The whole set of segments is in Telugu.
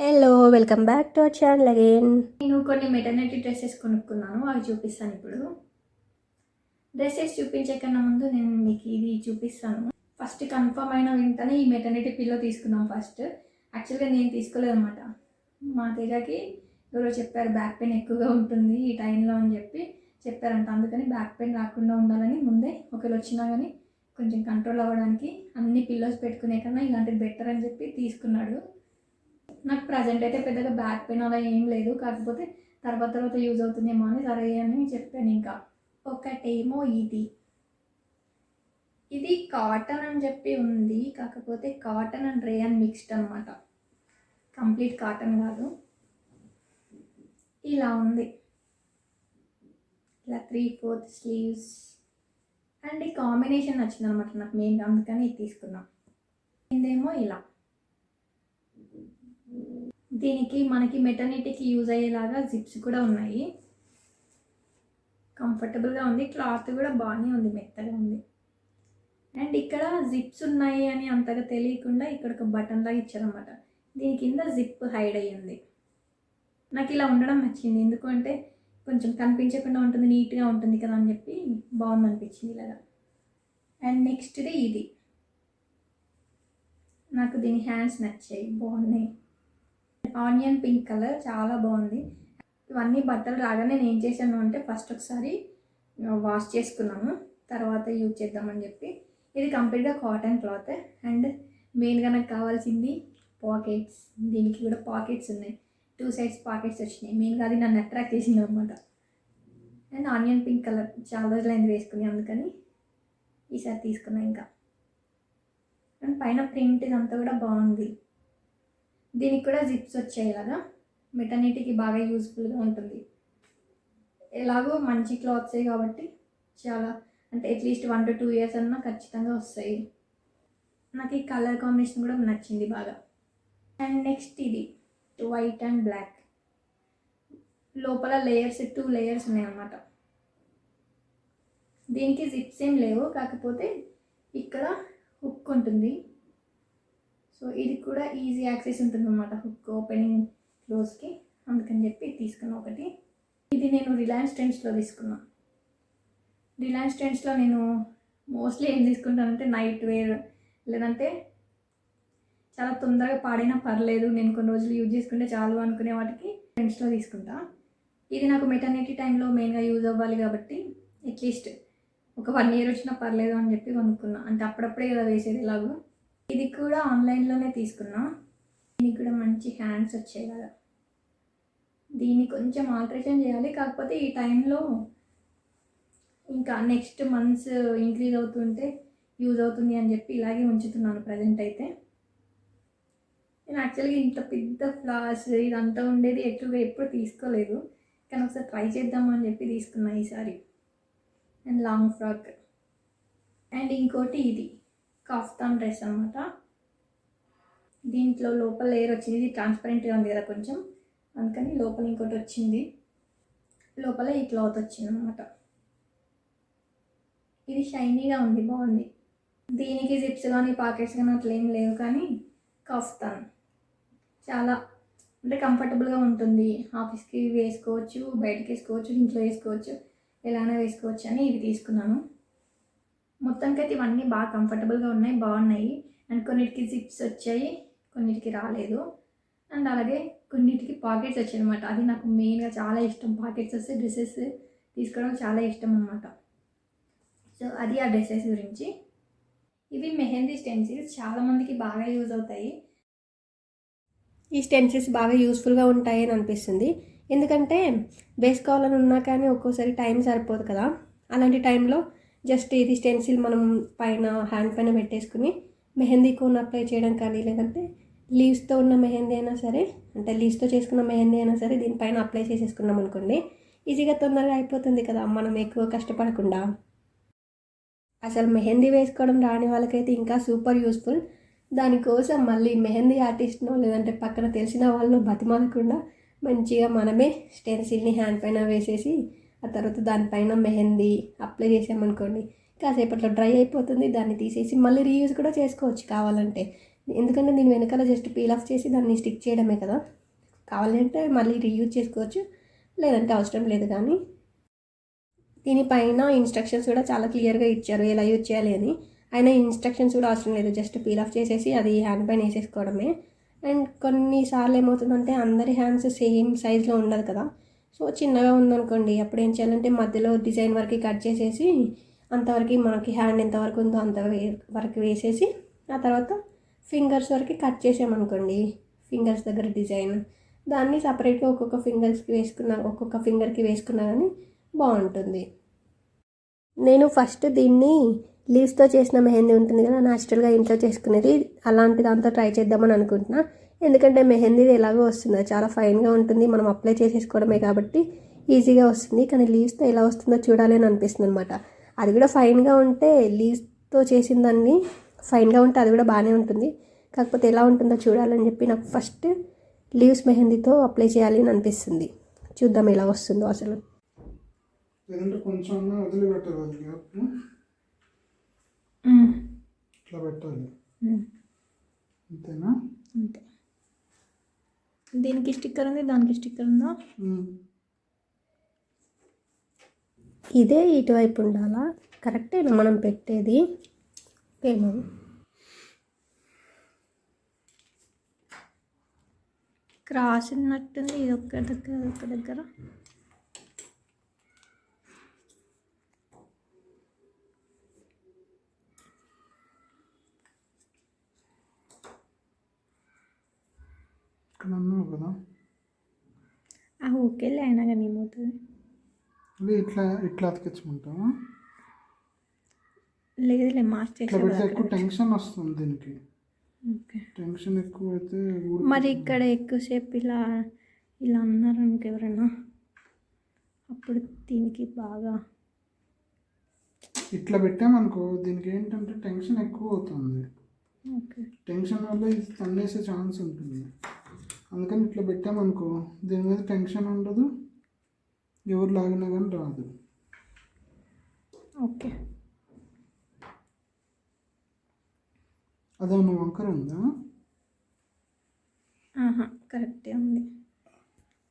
Hello welcome back to our channel again. నేను కొన్ని మెటర్నిటీ డ్రెస్సెస్ కొనుక్కున్నాను, అవి చూపిస్తాను. ఇప్పుడు డ్రెస్సెస్ చూపించే కన్నా ముందు నేను మీకు ఇది చూపిస్తాను. ఫస్ట్ కన్ఫర్మ్ అయిన వెంటనే ఈ మెటర్నిటీ పిల్లో తీసుకున్నాం. ఫస్ట్ యాక్చువల్గా నేను తీసుకోలేదు అనమాట. మా తేజకి ఎవరో చెప్పారు బ్యాక్ పెయిన్ ఎక్కువగా ఉంటుంది ఈ టైంలో అని చెప్పారంట. అందుకని బ్యాక్ పెయిన్ రాకుండా ఉండాలని ముందే ఒకవేళ వచ్చినా కానీ కొంచెం కంట్రోల్ అవ్వడానికి అన్ని పిల్లోస్ పెట్టుకునే కన్నా ఇలాంటిది బెటర్ అని చెప్పి తీసుకున్నాడు. నాకు ప్రజెంట్ అయితే పెద్దగా బ్యాక్ పెయిన్ అలా ఏం లేదు, కాకపోతే తర్వాత యూజ్ అవుతుందేమో అని సరే అని చెప్పాను. ఇంకా ఒకటేమో ఇది కాటన్ అని చెప్పి ఉంది, కాకపోతే కాటన్ అండ్ రేయన్ మిక్స్డ్ అనమాట, కంప్లీట్ కాటన్ కాదు. ఇలా ఉంది, ఇలా 3/4 స్లీవ్స్ అండ్ ఈ కాంబినేషన్ నచ్చింది అనమాట నాకు మెయిన్గా, అందుకని ఇది తీసుకున్నాం. ఇదేమో ఇలా, దీనికి మనకి మెటర్నిటీకి యూజ్ అయ్యేలాగా జిప్స్ కూడా ఉన్నాయి. కంఫర్టబుల్గా ఉంది, క్లాత్ కూడా బాగానే ఉంది, మెత్తగా ఉంది. అండ్ ఇక్కడ జిప్స్ ఉన్నాయి అని అంతగా తెలియకుండా ఇక్కడ ఒక బటన్ లాగా ఇచ్చారనమాట. దీని కింద జిప్ హైడ్ అయ్యింది. నాకు ఇలా ఉండడం నచ్చింది, ఎందుకంటే కొంచెం కనిపించకుండా ఉంటుంది, నీట్గా ఉంటుంది కదా అని చెప్పి బాగుంది అనిపించింది ఇలాగా. అండ్ నెక్స్ట్ది ఇది, నాకు దీని హ్యాండ్స్ నచ్చాయి, బాగున్నాయి. ఆనియన్ పింక్ కలర్ చాలా బాగుంది. ఇవన్నీ బట్టలు రాగానే నేను ఏం చేశాను అంటే ఫస్ట్ ఒకసారి వాష్ చేసుకున్నాను, తర్వాత యూజ్ చేద్దామని చెప్పి. ఇది కంప్లీట్గా కాటన్ క్లాత్. అండ్ మెయిన్గా నాకు కావాల్సింది పాకెట్స్. దీనికి కూడా పాకెట్స్ ఉన్నాయి, 2 సైడ్స్ పాకెట్స్ వచ్చినాయి. మెయిన్గా అది నన్ను అట్రాక్ట్ చేసింది అనమాట. అండ్ ఆనియన్ పింక్ కలర్ చాలా రోజులైంది వేసుకుని, అందుకని ఈసారి తీసుకున్నా. ఇంకా అండ్ పైన ప్రింట్ ఇదంతా కూడా బాగుంది. దీనికి కూడా జిప్స్ వచ్చాయి ఇలాగా, మెటర్నిటీకి బాగా యూస్ఫుల్గా ఉంటుంది. ఎలాగో మంచి క్లాత్సే కాబట్టి చాలా అంటే అట్లీస్ట్ 1 to 2 ఇయర్స్ అన్నా ఖచ్చితంగా వస్తాయి. నాకు ఈ కలర్ కాంబినేషన్ కూడా నచ్చింది బాగా. అండ్ నెక్స్ట్ ఇది వైట్ అండ్ బ్లాక్, లోపల లేయర్స్ 2 లేయర్స్ ఉన్నాయి అన్నమాట. దీనికి జిప్స్ ఏం లేవు, కాకపోతే ఇక్కడ హుక్ ఉంటుంది. సో ఇది కూడా ఈజీ యాక్సెస్ ఉంటుంది అన్నమాట, హుక్ ఓపెనింగ్ క్లోజ్కి, అందుకని చెప్పి తీసుకున్నా ఒకటి. ఇది నేను రిలయన్స్ ట్రెండ్స్లో తీసుకున్నా. రిలయన్స్ ట్రెండ్స్లో నేను మోస్ట్లీ ఏం తీసుకుంటానంటే నైట్ వేర్, లేదంటే చాలా తొందరగా పాడైనా పర్లేదు నేను కొన్ని రోజులు యూజ్ చేసుకుంటే చాలు అనుకునే వాటికి ట్రెండ్స్లో తీసుకుంటా. ఇది నాకు మెటర్నిటీ టైంలో మెయిన్గా యూజ్ అవ్వాలి కాబట్టి అట్లీస్ట్ ఒక 1 year వచ్చినా పర్లేదు అని చెప్పి కొనుక్కున్నా. అంటే అప్పుడప్పుడే కదా వేసేది ఎలాగో. ఇది కూడా ఆన్లైన్లోనే తీసుకున్నా. దీనికి కూడా మంచి హ్యాండ్స్ వచ్చాయి కదా, దీన్ని కొంచెం ఆల్టరేషన్ చేయాలి, కాకపోతే ఈ టైంలో ఇంకా నెక్స్ట్ మంత్స్ ఇంక్రీజ్ అవుతుంటే యూజ్ అవుతుంది అని చెప్పి ఇలాగే ఉంచుతున్నాను ప్రజెంట్ అయితే. నేను యాక్చువల్గా ఇంత పెద్ద ఫ్లాస్ ఇదంతా ఉండేది ఎక్కువగా ఎప్పుడు తీసుకోలేదు, కానీ ఒకసారి ట్రై చేద్దాము అని చెప్పి తీసుకున్నా ఈసారి. And long frock. అండ్ ఇంకోటి ఇది కాఫ్తాన్ డ్రెస్ అనమాట. దీంట్లో లోపల లేయర్ వచ్చింది, ఇది ట్రాన్స్పరెంట్గా ఉంది కదా కొంచెం, అందుకని లోపల ఇంకోటి వచ్చింది, లోపల ఈ క్లాత్ వచ్చింది అనమాట. ఇది షైనీగా ఉంది, బాగుంది. దీనికి జిప్స్ కానీ పాకెట్స్ కానీ అట్లా ఏం లేవు, కానీ కాఫ్తాన్ చాలా అంటే కంఫర్టబుల్గా ఉంటుంది. ఆఫీస్కి వేసుకోవచ్చు, బయటకి వేసుకోవచ్చు, ఇంట్లో వేసుకోవచ్చు, ఎలానే వేసుకోవచ్చు అని ఇవి తీసుకున్నాను. మొత్తానికైతే ఇవన్నీ బాగా కంఫర్టబుల్గా ఉన్నాయి, బాగున్నాయి. అండ్ కొన్నిటికి జిప్స్ వచ్చాయి, కొన్నిటికి రాలేదు. అండ్ అలాగే కొన్నిటికి పాకెట్స్ వచ్చాయి అనమాట. అది నాకు మెయిన్గా చాలా ఇష్టం, పాకెట్స్ వస్తే డ్రెస్సెస్ తీసుకోవడం చాలా ఇష్టం అనమాట. సో అది ఆ డ్రెస్సెస్ గురించి. ఇవి మెహందీ స్టెన్సిల్స్, చాలామందికి బాగా యూజ్ అవుతాయి. ఈ స్టెన్సిల్స్ బాగా యూస్ఫుల్గా ఉంటాయి అని అనిపిస్తుంది, ఎందుకంటే వేసుకోవాలని ఉన్నా కానీ ఒక్కోసారి టైం సరిపోదు కదా. అలాంటి టైంలో జస్ట్ ఇది స్టెన్సిల్ మనం పైన హ్యాండ్ పైన పెట్టేసుకుని మెహందీ కోన్ అప్లై చేయడం కానీ, లేదంటే లీవ్స్తో ఉన్న మెహందీ అయినా సరే, అంటే లీవ్స్తో చేసుకున్న మెహందీ అయినా సరే దీనిపైన అప్లై చేసేసుకున్నాం అనుకోండి, ఈజీగా తొందరగా అయిపోతుంది కదా, మనం ఎక్కువ కష్టపడకుండా. అసలు మెహందీ వేసుకోవడం రాని వాళ్ళకైతే ఇంకా సూపర్ యూస్ఫుల్. దానికోసం మళ్ళీ మెహందీ ఆర్టిస్ట్నో లేదంటే పక్కన తెలిసిన వాళ్ళు బతిమాలకుండా మంచిగా మనమే స్టెన్సిల్ని హ్యాండ్ పైన వేసేసి ఆ తర్వాత దానిపైన మెహందీ అప్లై చేసామనుకోండి, కాసేపట్లో డ్రై అయిపోతుంది. దాన్ని తీసేసి మళ్ళీ రీయూజ్ కూడా చేసుకోవచ్చు కావాలంటే. ఎందుకంటే దీని వెనకాల జస్ట్ పీల్ ఆఫ్ చేసి దాన్ని స్టిక్ చేయడమే కదా, కావాలంటే మళ్ళీ రీయూజ్ చేసుకోవచ్చు, లేదంటే అవసరం లేదు. కానీ దీనిపైన ఇన్స్ట్రక్షన్స్ కూడా చాలా క్లియర్గా ఇచ్చారు ఎలా యూజ్ చేయాలి అని. అయినా ఇన్స్ట్రక్షన్స్ కూడా అవసరం లేదు, జస్ట్ పీల్ ఆఫ్ చేసేసి అది హ్యాండ్ పైన వేసేసుకోవడమే. అండ్ కొన్నిసార్లు ఏమవుతుందంటే అందరి హ్యాండ్స్ సేమ్ సైజులో ఉండదు కదా, సో చిన్నగా ఉందనుకోండి, అప్పుడు ఏం చేయాలంటే మధ్యలో డిజైన్ వరకు కట్ చేసేసి అంతవరకు మనకి హ్యాండ్ ఎంతవరకు ఉందో అంతవరకు వేసేసి ఆ తర్వాత ఫింగర్స్ వరకు కట్ చేసామనుకోండి, ఫింగర్స్ దగ్గర డిజైన్, దాన్ని సపరేట్గా ఒక్కొక్క ఫింగర్కి వేసుకున్నా కానీ బాగుంటుంది. నేను ఫస్ట్ దీన్ని లీవ్స్తో చేసిన మెహందీ ఉంటుంది కదా, న్యాచురల్గా ఇంట్లో చేసుకునేది, అలాంటి దాంతో ట్రై చేద్దామని అనుకుంటున్నా. ఎందుకంటే మెహందీ ఎలాగో వస్తుందో చాలా ఫైన్గా ఉంటుంది, మనం అప్లై చేసేసుకోవడమే కాబట్టి ఈజీగా వస్తుంది. కానీ లీవ్స్తో ఎలా వస్తుందో చూడాలి అని అనిపిస్తుంది అనమాట. అది కూడా ఫైన్గా ఉంటే, లీవ్స్తో చేసిన దాన్ని ఫైన్గా ఉంటే అది కూడా బాగానే ఉంటుంది. కాకపోతే ఎలా ఉంటుందో చూడాలని చెప్పి నాకు ఫస్ట్ లీవ్స్ మెహందీతో అప్లై చేయాలి అని అనిపిస్తుంది. చూద్దాం ఎలా వస్తుందో అసలు. లేదంటే కొంచెం వదిలిపెట్టాలి, అది గ్యాప్ ఇట్లా పెట్టాలి, అంతేనా? అంతే. దీనికి స్టిక్కర్ ఉంది, దానికి స్టిక్కర్ ఉందా? ఇదే ఇటువైపు ఉండాలా? కరెక్టేనా మనం పెట్టేది? ఏమో క్రాస్ ఉన్నట్టుంది, ఇది ఒక్క దగ్గర. ఇక్కడ అన్నావు కదా, ఓకేలే, అయినా కానీ ఏమవుతుంది. అదే ఇట్లా ఇట్లా అతికించమంటావా? లేదులే, ఇట్లా మార్చేసి పెడితే ఎక్కువ టెన్షన్ వస్తుంది దీనికి. ఓకే. టెన్షన్ ఎక్కువ అయితే మరి ఇక్కడ ఎక్కువసేపు ఇలా అన్నారు ఇంకెవరైనా, అప్పుడు దీనికి బాగా ఇట్లా పెట్టామనుకో, దీనికి ఏంటంటే టెన్షన్ ఎక్కువ అవుతుంది. ఓకే. టెన్షన్ వల్ల ఇది తన్నేసే ఛాన్స్ ఉంటుంది. అందుకని ఇట్లా పెట్టామనుకో, దీని మీద టెన్షన్ ఉండదు, ఎవరు లాగినా కానీ రాదు. ఓకే. అదేమన్నా వంకర ఉందా? కరెక్టే ఉంది,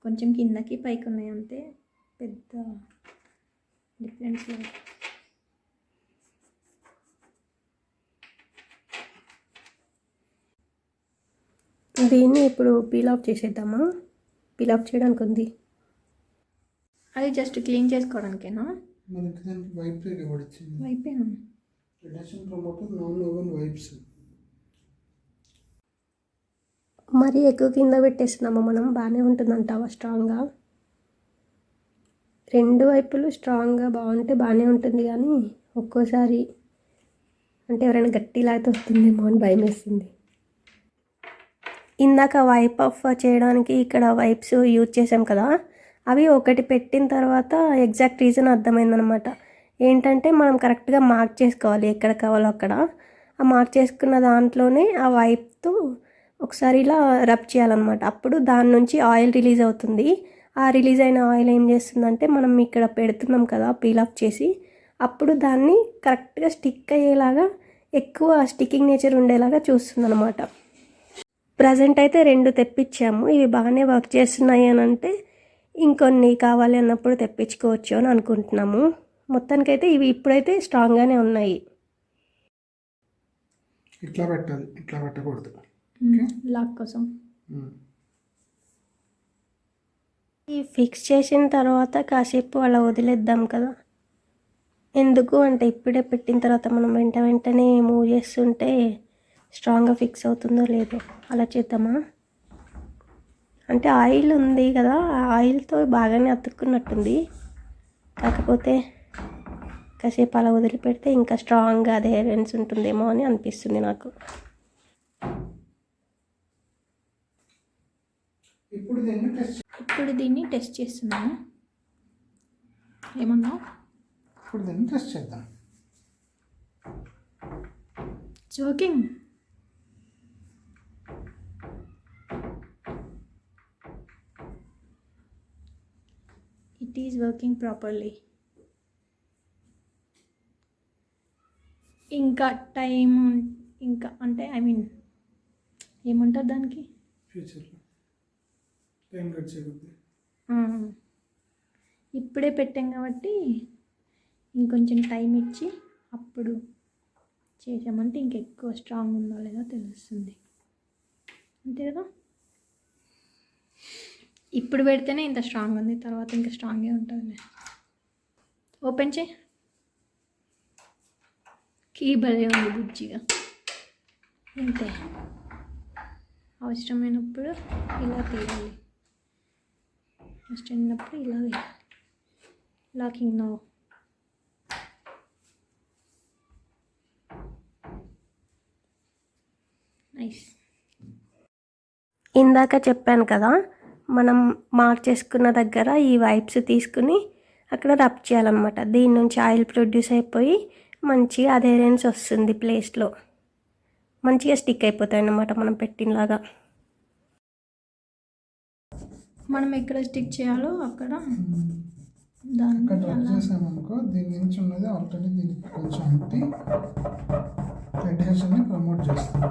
కొంచెం కిందకి పైకి ఉన్నాయి అంతే, పెద్ద డిఫరెన్స్ లేదు. దీన్ని ఇప్పుడు పీల్ ఆఫ్ చేసేద్దామా? పీల్ ఆఫ్ చేయడానికి ఉంది. అది జస్ట్ క్లీన్ చేసుకోవడానికేనా? మనకి దానికి వైప్ ఇవ్వబడింది. అయిపోయినా reduction promoter non woven wipes. మరీ ఎక్కువ కింద పెట్టేస్తున్నామా మనం? బాగానే ఉంటుందంటావా స్ట్రాంగ్గా? రెండు వైపులు స్ట్రాంగ్గా బాగుంటే బాగానే ఉంటుంది, కానీ ఒక్కోసారి అంటే ఎవరైనా గట్టిలాగితే వస్తుందేమో అని భయం వేస్తుంది. ఇందాక వైప్ ఆఫ్ చేయడానికి ఇక్కడ వైప్స్ యూజ్ చేసాం కదా, అవి ఒకటి పెట్టిన తర్వాత ఎగ్జాక్ట్ రీజన్ అర్థమైందనమాట. ఏంటంటే మనం కరెక్ట్గా మార్క్ చేసుకోవాలి ఎక్కడ కావాలో అక్కడ. ఆ మార్క్ చేసుకున్న దాంట్లోనే ఆ వైప్తో ఒకసారి ఇలా రబ్ చేయాలన్నమాట. అప్పుడు దాని నుంచి ఆయిల్ రిలీజ్ అవుతుంది. ఆ రిలీజ్ అయిన ఆయిల్ ఏం చేస్తుందంటే మనం ఇక్కడ పెడుతున్నాం కదా పీల్ ఆఫ్ చేసి, అప్పుడు దాన్ని కరెక్ట్గా స్టిక్ అయ్యేలాగా, ఎక్కువ స్టిక్కింగ్ నేచర్ ఉండేలాగా చూస్తుంది అనమాట. ప్రజెంట్ అయితే 2 తెప్పించాము, ఇవి బాగానే వర్క్ చేస్తున్నాయి అని అంటే ఇంకొన్ని కావాలి అన్నప్పుడు తెప్పించుకోవచ్చు అని అనుకుంటున్నాము. మొత్తానికైతే ఇవి ఇప్పుడైతే స్ట్రాంగ్గానే ఉన్నాయి. ఇట్లా పెట్టాలి, ఇట్లా పెట్టకూడదు. లాక్ కోసం ఈ ఫిక్స్ చేసిన తర్వాత కాసేపు అలా వదిలేద్దాం కదా. ఎందుకు అంటే ఇప్పుడే పెట్టిన తర్వాత మనం వెంటనే మూవ్ చేస్తుంటే స్ట్రాంగ్గా ఫిక్స్ అవుతుందో లేదో అలా చేద్దామా? అంటే ఆయిల్ ఉంది కదా, ఆ ఆయిల్తో బాగానే అతుక్కున్నట్టుంది. కాకపోతే కాసేపు అలా వదిలిపెడితే ఇంకా స్ట్రాంగ్గా అదేరెన్స్ ఉంటుందేమో అని అనిపిస్తుంది నాకు. ఇప్పుడు దీన్ని టెస్ట్ చేస్తున్నాను. ఏమన్నా ఇప్పుడు దీన్ని టెస్ట్ చేద్దాం. It's working. It is working properly. ఇంకా టైం, ఇంకా అంటే ఏమంటారు దానికి? ఫ్యూచర్లో టైం గడిచే కొద్దీ. ఇప్పుడే పెట్టాం కాబట్టి ఇంకొంచెం టైం ఇచ్చి అప్పుడు చేసామంటే ఇంకెక్కువ స్ట్రాంగ్ ఉందో లేదో తెలుస్తుంది, అంతే కదా. ఇప్పుడు పెడితేనే ఇంత స్ట్రాంగ్ ఉంది, తర్వాత ఇంకా స్ట్రాంగే ఉంటుంది. ఓపెన్ చేయి. కీ భలే ఉంది బుజ్జిగా. అంతే, అవసరమైనప్పుడు ఇలా తీయాలి, అవసరమైనప్పుడు ఇలా తీయాలి. Locking now. నైస్. ఇందాక చెప్పాను కదా, మనం మార్క్ చేసుకున్న దగ్గర ఈ వైప్స్ తీసుకుని అక్కడ రబ్ చేయాలన్నమాట. దీని నుంచి ఆయిల్ ప్రొడ్యూస్ అయిపోయి మంచిగా అదేరెన్స్ వస్తుంది ప్లేస్లో, మంచిగా స్టిక్ అయిపోతాయి అన్నమాట మనం పెట్టినలాగా. మనం ఎక్కడ స్టిక్ చేయాలో అక్కడ అక్కడ దాన్ని రబ్ అలా చేసామనుకో, దీని నుంచి ఉన్నది ఆల్రెడీ దీనికి కొంచెం అంటి అడ్హెషన్ని ప్రమోట్ చేస్తుంది.